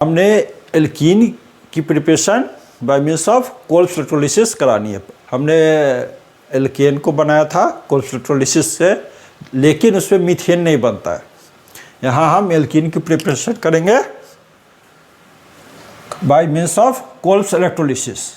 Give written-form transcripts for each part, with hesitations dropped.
हमने एल्कीन की preparation by means of Kolbe's electrolysis करानी है। हमने एल्केन को बनाया था कोल्स इलेक्ट्रोलिसिस से, लेकिन उसमें मीथेन नहीं बनता है। यहाँ हम एल्कीन की प्रिपरेशन करेंगे by means of Kolbe's electrolysis.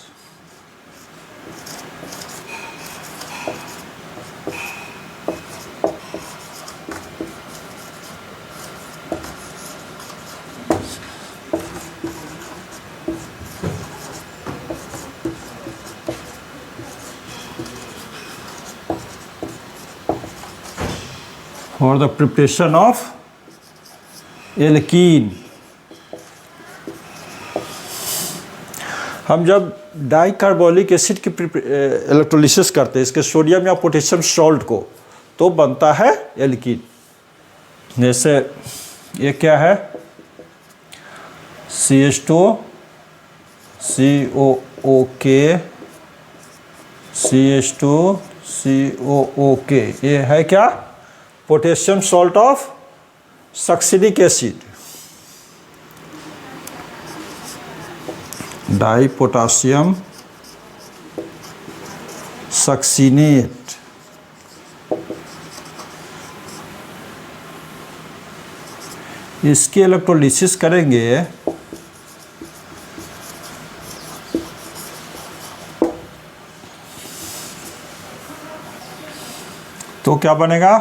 For the preparation of alkene, हम जब डाइकार्बोलिक एसिड की इलेक्ट्रोलिसिस करते हैं इसके सोडियम या पोटेशियम सॉल्ट को, तो बनता है एल्कीन। जैसे ये क्या है, CH2 COOK CH2 COOK, ये है क्या, potassium salt of succinic acid, dipotassium succinate. इसकी इलेक्ट्रोलिसिस करेंगे तो क्या बनेगा,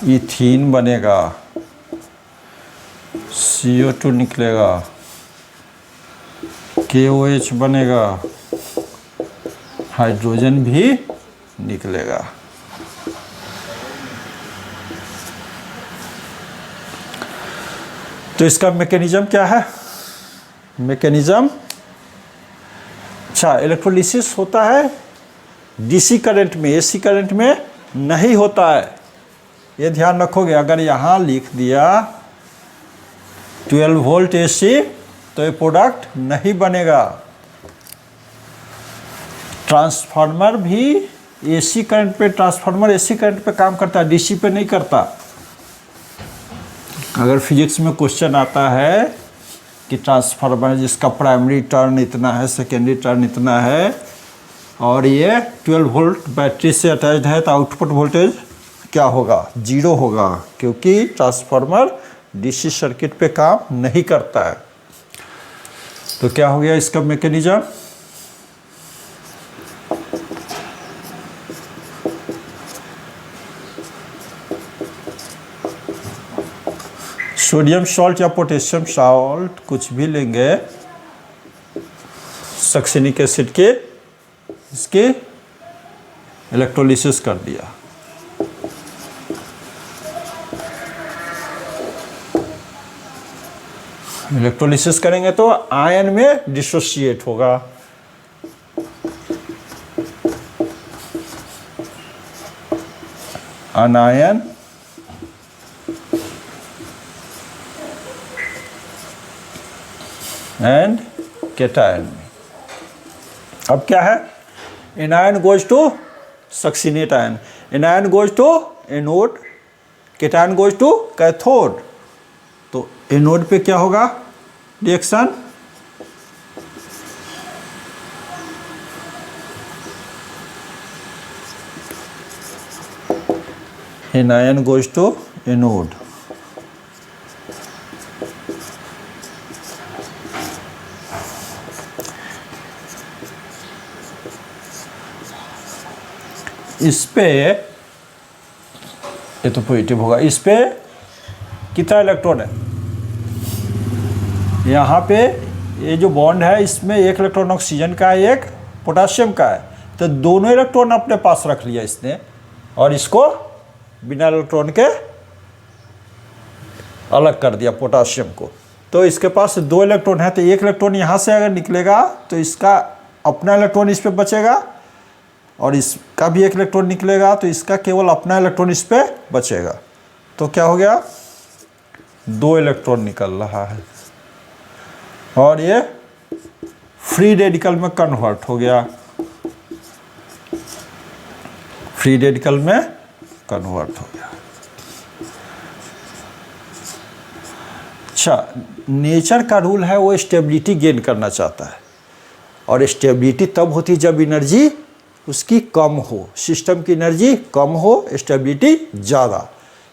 इथीन बनेगा, CO2 निकलेगा, KOH बनेगा, हाइड्रोजन भी निकलेगा। तो इसका मैकेनिज्म क्या है, मैकेनिज्म, अच्छा, इलेक्ट्रोलिसिस होता है DC करंट में, AC करंट में नहीं होता है। ये ध्यान रखोगे, अगर यहाँ लिख दिया 12 वोल्ट AC तो ये प्रोडक्ट नहीं बनेगा। ट्रांसफार्मर भी AC करंट पे, ट्रांसफार्मर AC करंट पे काम करता है, DC पे नहीं करता। अगर फिजिक्स में क्वेश्चन आता है कि ट्रांसफार्मर जिसका प्राइमरी टर्न इतना है, सेकेंडरी टर्न इतना है, और ये 12 वोल्ट बैटरी से अटैच्ड है, तो आउटपुट वोल्टेज क्या होगा, 0 होगा, क्योंकि ट्रांसफार्मर DC सर्किट पे काम नहीं करता है। तो क्या हो गया इसका मैकेनिज्म, सोडियम सॉल्ट या पोटेशियम सॉल्ट कुछ भी लेंगे, सक्सिनिक एसिड के, इसके इलेक्ट्रोलिसिस कर दिया। इलेक्ट्रोलिसिस करेंगे तो आयन में डिसोसिएट होगा, अनायन एंड केटायन में। अब क्या है, anion goes to succinate ion, anion goes to anode, cation goes to cathode. तो एनोड पे क्या होगा reaction, anion goes to anode, इस पे ये तो पॉजिटिव होगा, इस पे कितना इलेक्ट्रॉन है, यहाँ पे ये जो बॉन्ड है इसमें एक इलेक्ट्रॉन ऑक्सीजन का है, एक पोटाशियम का है, तो दोनों इलेक्ट्रॉन अपने पास रख लिया इसने, और इसको बिना इलेक्ट्रॉन के अलग कर दिया पोटाशियम को। तो इसके पास 2 इलेक्ट्रॉन है, तो एक इलेक्ट्रॉन यहाँ से अगर निकलेगा तो इसका अपना इलेक्ट्रॉन इस पे बचेगा, और इसका भी एक इलेक्ट्रॉन निकलेगा तो इसका केवल अपना इलेक्ट्रॉन इस पे बचेगा। तो क्या हो गया, 2 इलेक्ट्रॉन निकल रहा है, और ये फ्री रेडिकल में कन्वर्ट हो गया, फ्री रेडिकल में कन्वर्ट हो गया। अच्छा, नेचर का रूल है वो स्टेबिलिटी गेन करना चाहता है, और स्टेबिलिटी तब होती है जब एनर्जी उसकी कम हो, सिस्टम की एनर्जी कम हो, स्टेबिलिटी ज़्यादा,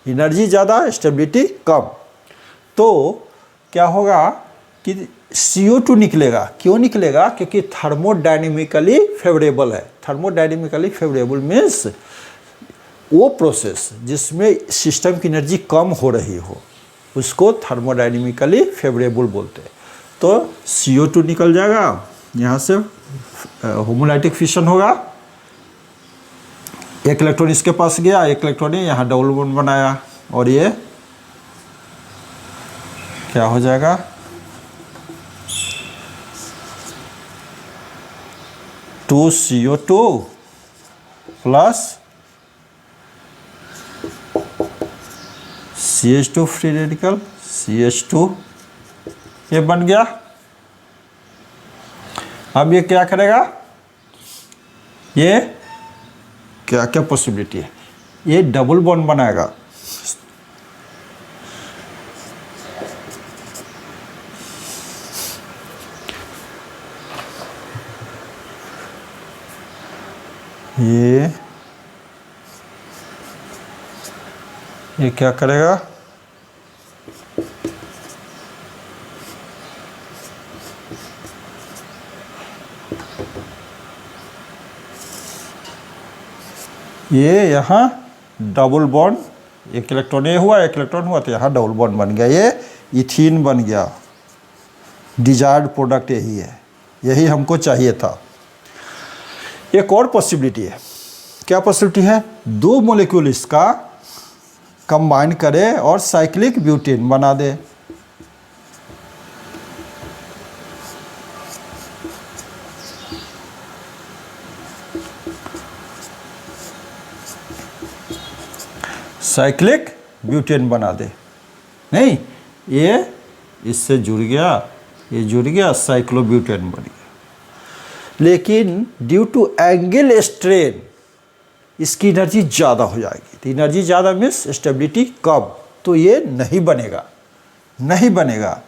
एनर्जी ज़्यादा स्टेबिलिटी कम। तो क्या होगा कि CO2 निकलेगा। क्यों निकलेगा? क्योंकि थर्मोडायनेमिकली फेवरेबल है। थर्मोडायनेमिकली फेवरेबल मीन्स वो प्रोसेस जिसमें सिस्टम की एनर्जी कम हो रही हो उसको थर्मोडायनेमिकली फेवरेबल बोलते हैं। तो CO2 निकल जाएगा, यहाँ से होमोलाइटिक फिशन होगा, एक इलेक्ट्रॉन इसके पास गया, एक इलेक्ट्रॉन ने यहाँ डबल बॉन्ड बनाया, और ये क्या हो जाएगा? To CO2 plus CH2 free radical, CH2 ये बन गया। अब ये क्या करेगा? ये क्या क्या पॉसिबिलिटी है? ये डबल बॉन्ड बनाएगा, ये क्या करेगा? ये यहाँ डबल बॉन्ड, एक इलेक्ट्रॉन ये हुआ, एक इलेक्ट्रॉन हुआ, तो यहाँ डबल बॉन्ड बन गया, ये इथीन बन गया। डिजायर्ड प्रोडक्ट यही है, यही हमको चाहिए था। एक और पॉसिबिलिटी है। क्या पॉसिबिलिटी है? दो मॉलिक्यूल इसका कंबाइन करे और साइक्लिक ब्यूटेन बना दे। साइक्लिक ब्यूटेन बना दे। नहीं, ये इससे जुड़ गया, ये जुड़ गया, साइक्लोब्यूटेन बन गया। लेकिन ड्यू टू एंगल स्ट्रेन इसकी एनर्जी ज़्यादा हो जाएगी। तो एनर्जी ज़्यादा मीन्स स्टेबिलिटी कम, तो ये नहीं बनेगा, नहीं बनेगा,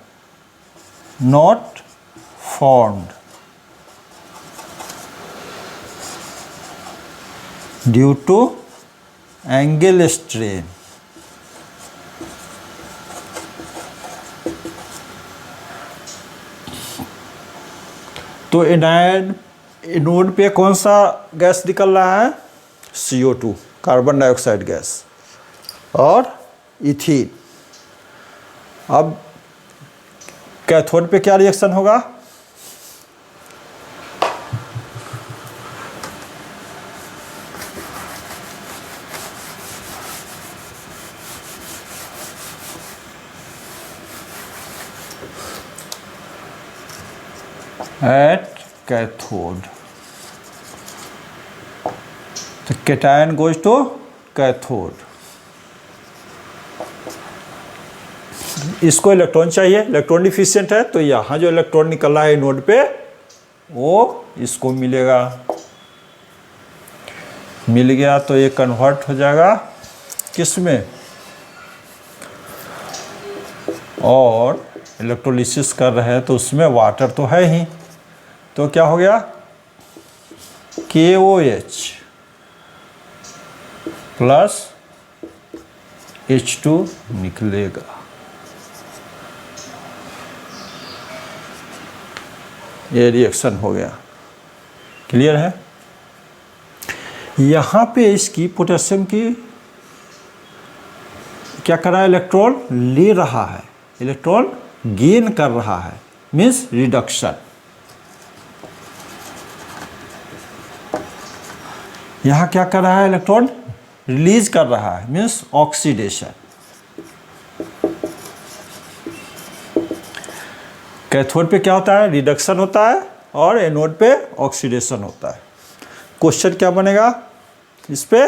not formed due to angle strain. तो एनोड पे कौन सा गैस निकल रहा है? CO2, कार्बन डाइऑक्साइड गैस, और इथीन। अब कैथोड पे क्या रिएक्शन होगा? एट कैथोड, तो कैटायन गोज टू कैथोड। इसको इलेक्ट्रॉन चाहिए, इलेक्ट्रॉन डिफिशिएंट है, तो यहाँ जो इलेक्ट्रॉन निकल रहा है नोड पे वो इसको मिलेगा, मिल गया, तो ये कन्वर्ट हो जाएगा किस में? और इलेक्ट्रोलिसिस कर रहे हैं तो उसमें वाटर तो है ही, तो क्या हो गया? KOH प्लस H2 निकलेगा। ये रिएक्शन हो गया। क्लियर है? यहाँ पे इसकी पोटेशियम की क्या कर रहा है? इलेक्ट्रॉन ले रहा है, इलेक्ट्रॉन गेन कर रहा है, मीन्स रिडक्शन। यहाँ क्या कर रहा है? इलेक्ट्रॉन रिलीज कर रहा है, मीन्स ऑक्सीडेशन। कैथोड पे क्या होता है? रिडक्शन होता है, और एनोड पे ऑक्सीडेशन होता है। क्वेश्चन क्या बनेगा इस पे?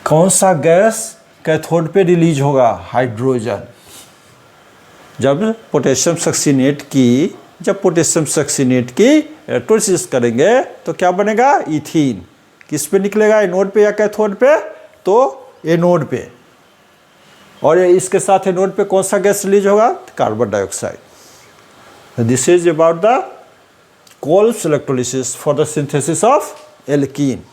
कौन सा गैस कैथोड पे रिलीज होगा? हाइड्रोजन। जब पोटेशियम सक्सीनेट की इलेक्ट्रोलिसिस करेंगे तो क्या बनेगा? इथीन। किस पे निकलेगा? एनोड पे या कैथोड पे? तो एनोड पे। और इसके साथ एनोड पे कौन सा गैस रिलीज होगा? Carbon dioxide. This is about the Kolbe's electrolysis for the synthesis of alkene.